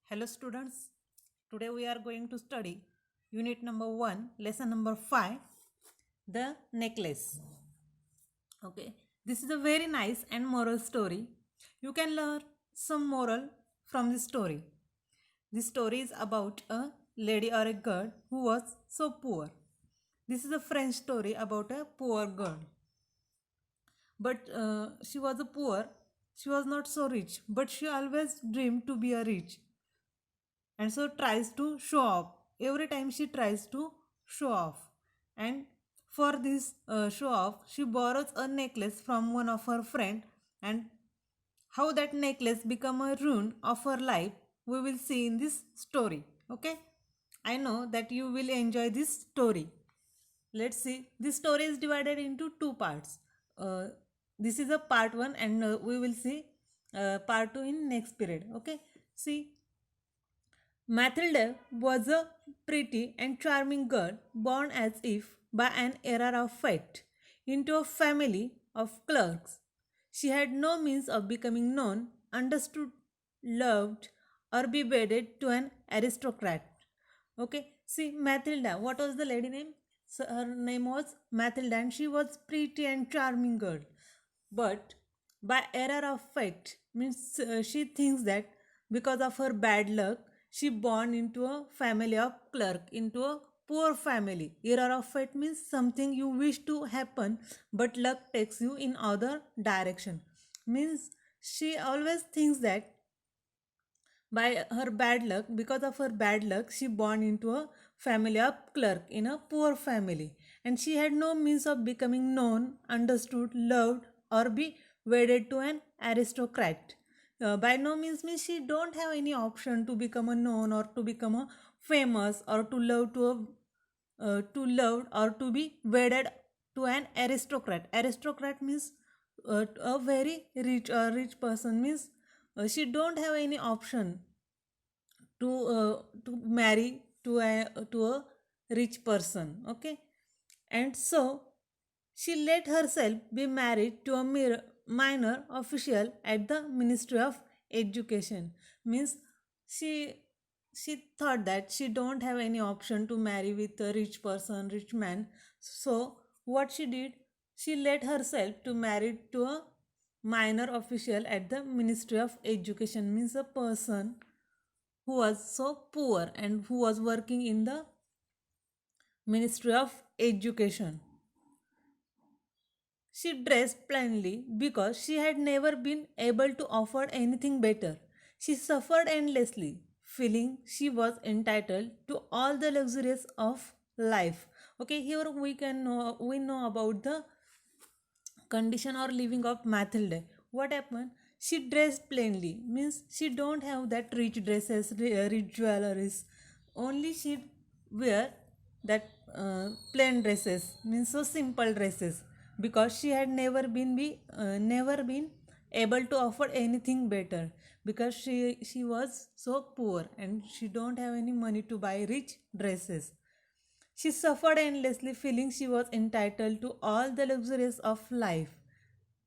Hello students, today we are going to study unit number 1, lesson number 5, the necklace. Okay, this is a very nice and moral story. You can learn some moral from this story. This story is about a lady or a girl who was so poor. This is a French story about a poor girl. But she was a poor, she was not so rich, but she always dreamed to be a rich and so tries to show off. Every time she tries to show off, and for this show off she borrows a necklace from one of her friend, and how that necklace become a ruin of her life we will see in this story. Okay, I know that you will enjoy this story. Let's see, this story is divided into two parts. This is a part 1 and we will see part 2 in next period. Okay, see, Mathilde was a pretty and charming girl born as if by an error of fate into a family of clerks. She had no means of becoming known, understood, loved, or be wedded to an aristocrat. Okay, see, Mathilda, what was the lady name? So her name was Mathilda, and she was pretty and charming girl. But by error of fate, means she thinks that because of her bad luck, she born into a family of clerk, into a poor family. Error of fate means something you wish to happen, but luck takes you in other direction. Means she always thinks that by her bad luck, because of her bad luck, she born into a family of clerk in a poor family, and she had no means of becoming known, understood, loved, or be wedded to an aristocrat. By no means she don't have any option to become a known or to become a famous or to love to a to love or to be wedded to an aristocrat. Aristocrat means a very rich person, means she don't have any option to marry to a rich person. Okay, and so she let herself be married to a minor official at the Ministry of Education. Means she she thought that she don't have any option to marry with a rich person, rich man. So what she did, she let herself to marry to a minor official at the Ministry of Education, means a person who was so poor and who was working in the Ministry of Education. She dressed plainly because she had never been able to afford anything better. She suffered endlessly, feeling she was entitled to all the luxuries of life. Okay, here we know about the condition or living of Mathilde. What happened? She dressed plainly, means she don't have that rich dresses, rich jewelries. Only she wear that plain dresses, means so simple dresses, because she had never been able to afford anything better, because she was so poor and she don't have any money to buy rich dresses. She suffered endlessly, feeling she was entitled to all the luxuries of life.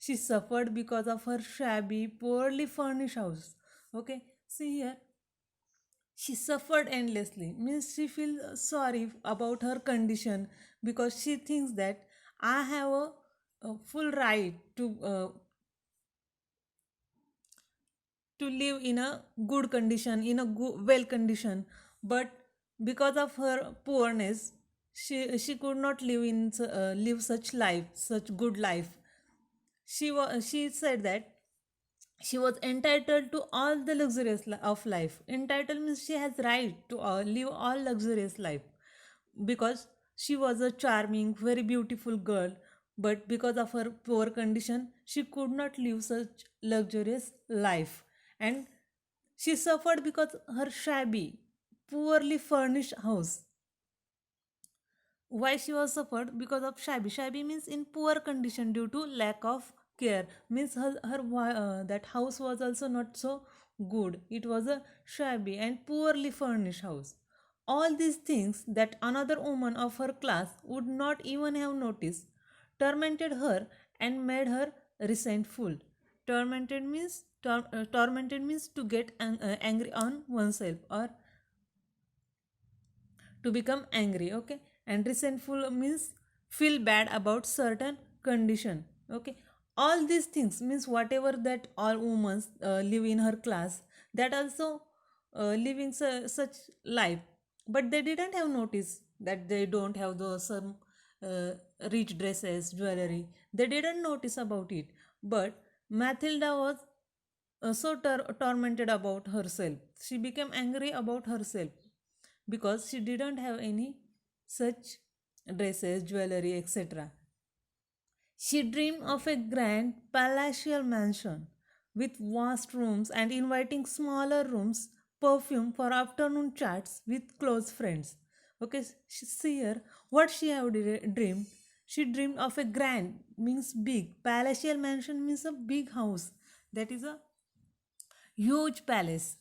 She suffered because of her shabby, poorly furnished house. Okay, see here. She suffered endlessly, means she feels sorry about her condition, because she thinks that I have a full right to live in a good condition, in a well condition, but because of her poorness, she could not live such life, such good life. She said that she was entitled to all the luxurious of life. Entitled means she has right to live all luxurious life, because she was a charming, very beautiful girl, but because of her poor condition she could not live such luxurious life. And she suffered because her shabby, poorly furnished house. Why she was suffered? Because of shabby means in poor condition due to lack of care, means that house was also not so good. It was a shabby and poorly furnished house. All these things that another woman of her class would not even have noticed tormented her and made her resentful. tormented means to get angry on oneself or to become angry. Okay, and resentful means feel bad about certain condition. Okay, all these things means whatever that all women live in her class, that also living such life, but they didn't have notice that they don't have the some uh, rich dresses, jewelry. They didn't notice about it. But Mathilda was so tormented about herself. She became angry about herself because she didn't have any such dresses, jewelry, etc. She dreamed of a grand palatial mansion with vast rooms and inviting smaller rooms, perfume for afternoon chats with close friends. Okay, see here what she have dreamed. She dreamed of a grand means big, palatial mansion means a big house, that is a huge palace.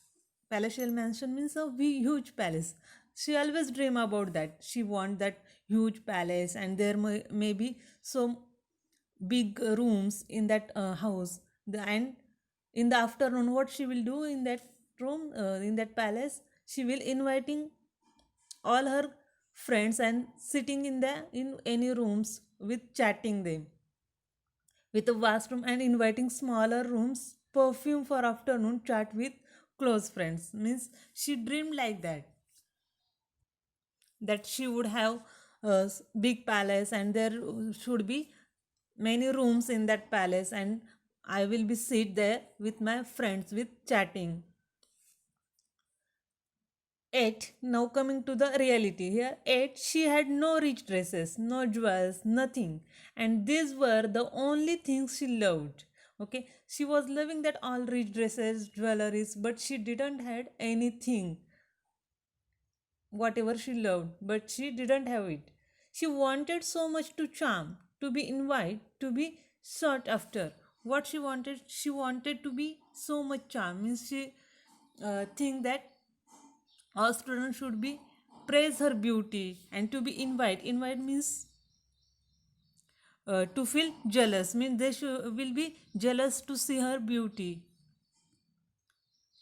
Palatial mansion means a huge palace. She always dream about that. She want that huge palace, and there may be so big rooms in that house. And in the afternoon, what she will do in that room, in that palace, she will inviting all her friends and sitting in any rooms with chatting them with a vast room and inviting smaller rooms, perfume for afternoon chat with close friends. Means she dreamed like that she would have a big palace and there should be many rooms in that palace, and I will be sit there with my friends with chatting. 8. Now coming to the reality here. 8. She had no rich dresses, no jewels, nothing. And these were the only things she loved. Okay, she was loving that all rich dresses, jewelries, but she didn't had anything, whatever she loved, but she didn't have it. She wanted so much to charm, to be invited, to be sought after. What she wanted to be so much charm. Means she think that all students should be praise her beauty and to be invite means to feel jealous, means they will be jealous to see her beauty.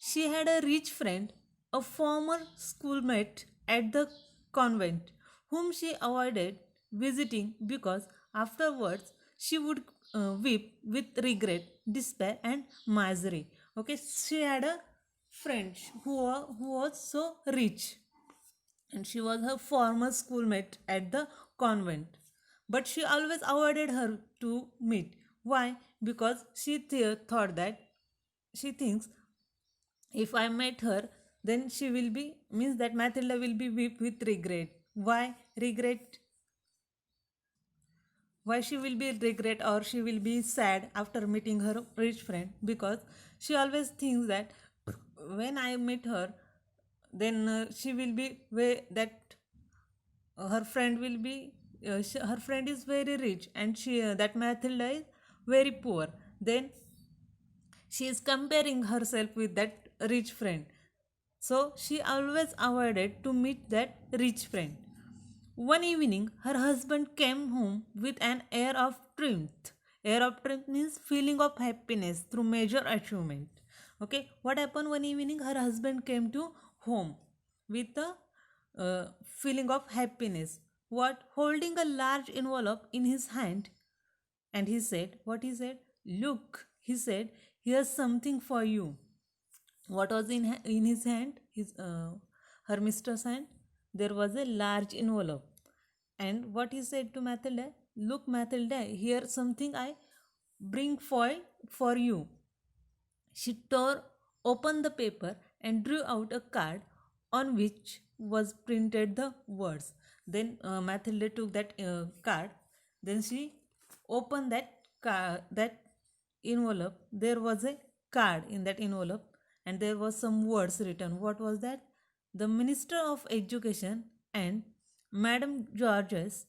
She had a rich friend, a former schoolmate at the convent, whom she avoided visiting because afterwards she would weep with regret, despair, and misery. Okay, she had a friend who was so rich, and she was her former schoolmate at the convent. But she always avoided her to meet. Why? Because she thought that she thinks if I met her, then she will be means that Matilda will be weep with regret. Why regret? Why she will be regret or she will be sad after meeting her rich friend? Because she always thinks that when I meet her, then she will be way that her friend will be her friend is very rich and she that Matilda is very poor. Then she is comparing herself with that rich friend, so she always avoided to meet that rich friend. One evening her husband came home with an air of triumph. Air of triumph means feeling of happiness through major achievement. Okay, what happened? One evening her husband came to home with a feeling of happiness, what holding a large envelope in his hand, and he said, what he said, look, he said, here's something for you. What was in his hand? Her mistress hand. There was a large envelope, and what he said to Matilda, look, Matilda, here something I bring for you. She tore open the paper and drew out a card on which was printed the words. Then Mathilde took that card. Then she opened that envelope. There was a card in that envelope, and there was some words written. What was that? The Minister of Education and Madame Georges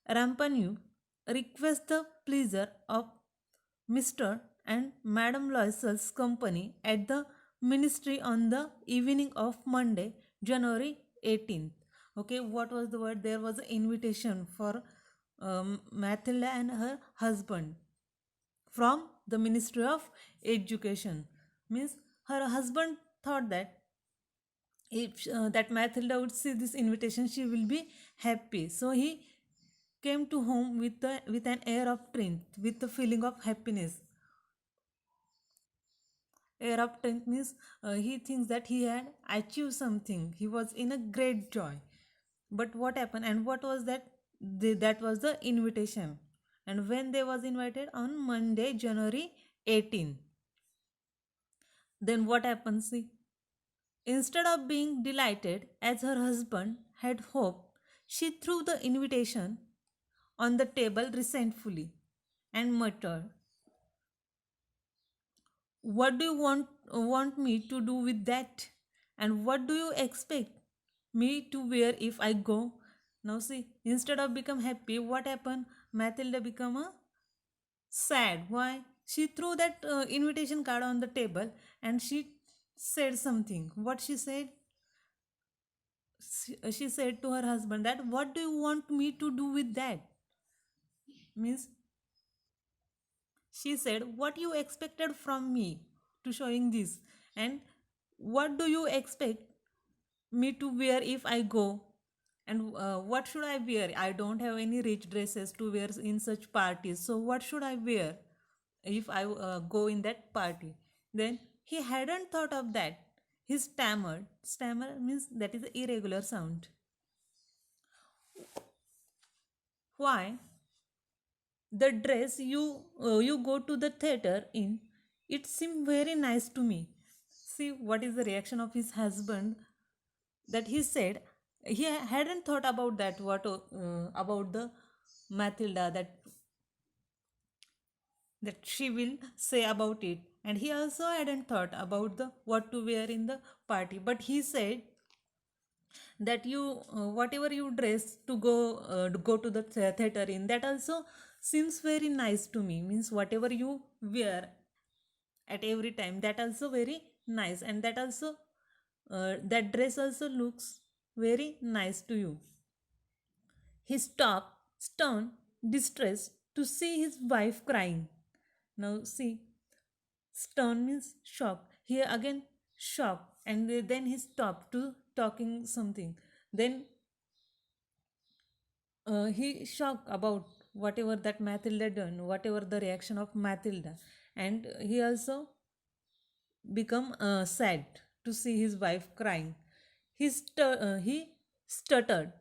Rampanu request the pleasure of Mr. and Madame Loisel's company at the ministry on the evening of Monday, January 18th. Okay, what was the word? There was an invitation for Mathilda and her husband from the Ministry of Education. Means her husband thought that if that Matilda would see this invitation, she will be happy. So he came to home with an air of strength, with the feeling of happiness. Air of strength means he thinks that he had achieved something. He was in a great joy. But what happened? And what was that? That was the invitation. And when they was invited on Monday, January 18. Then what happened? See, instead of being delighted as her husband had hoped, she threw the invitation on the table resentfully and muttered, "What do you want me to do with that? And what do you expect me to wear if I go?" Now see, instead of become happy, what happened? Matilda become a sad. Why? She threw that invitation card on the table and she said something. What she said? She said to her husband that, "What do you want me to do with that?" Means she said, "What you expected from me to showing this, and what do you expect me to wear if I go? And what should I wear? I don't have any rich dresses to wear in such parties. So what should I wear if I go in that party?" Then he hadn't thought of that. He stammered. Stammer means that is an irregular sound. "Why? The dress you go to the theater in, it seemed very nice to me." See what is the reaction of his husband, that he said he hadn't thought about that, what about the Matilda, that she will say about it, and he also hadn't thought about the what to wear in the party. But he said that you whatever you dress to go to the theater in, that also seems very nice to me. Means whatever you wear at every time, that also very nice, and that also that dress also looks very nice to you. He stopped, stunned, distressed, to see his wife crying. Now see, stun means shock. Here again, shock, and then he stopped to talking something. Then he shocked about whatever that Matilda done, whatever the reaction of Matilda, and he also become sad to see his wife crying. He stuttered,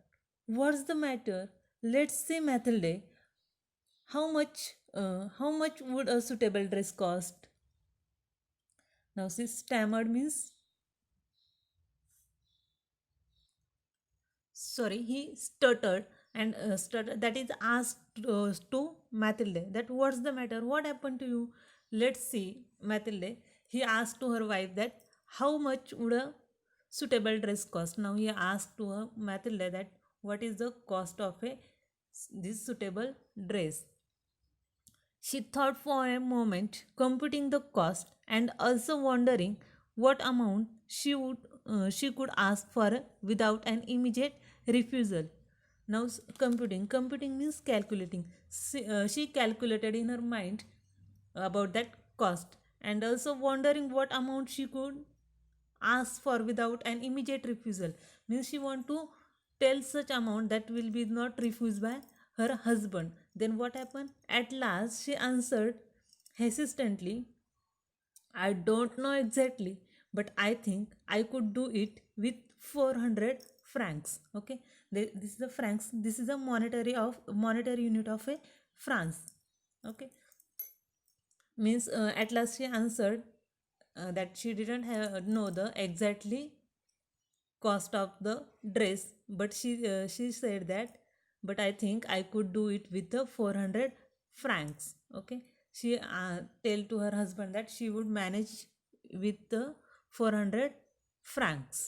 "What's the matter? Let's see, Matilda. How much would a suitable dress cost?" Now, she stammered means, sorry, he stuttered, and stuttered, that is asked to Matilda that, "What's the matter? What happened to you? Let's see, Matilda." He asked to her wife that how much would a suitable dress cost. Now he asked to her Matilda that what is the cost of a this suitable dress. She thought for a moment, computing the cost and also wondering what amount she could ask for without an immediate refusal. Now computing means calculating. She calculated in her mind about that cost, and also wondering what amount she could ask for without an immediate refusal. Means she want to tell such amount that will be not refused by her husband. Then what happened? At last she answered hesitantly, "I don't know exactly, but I think I could do it with 400 francs." Okay, this is the francs. This is a monetary unit of a France. Okay, means at last she answered that she didn't have know the exactly cost of the dress, but she said that, "But I think I could do it with the 400 francs." Okay, she tell to her husband that she would manage with the 400 francs.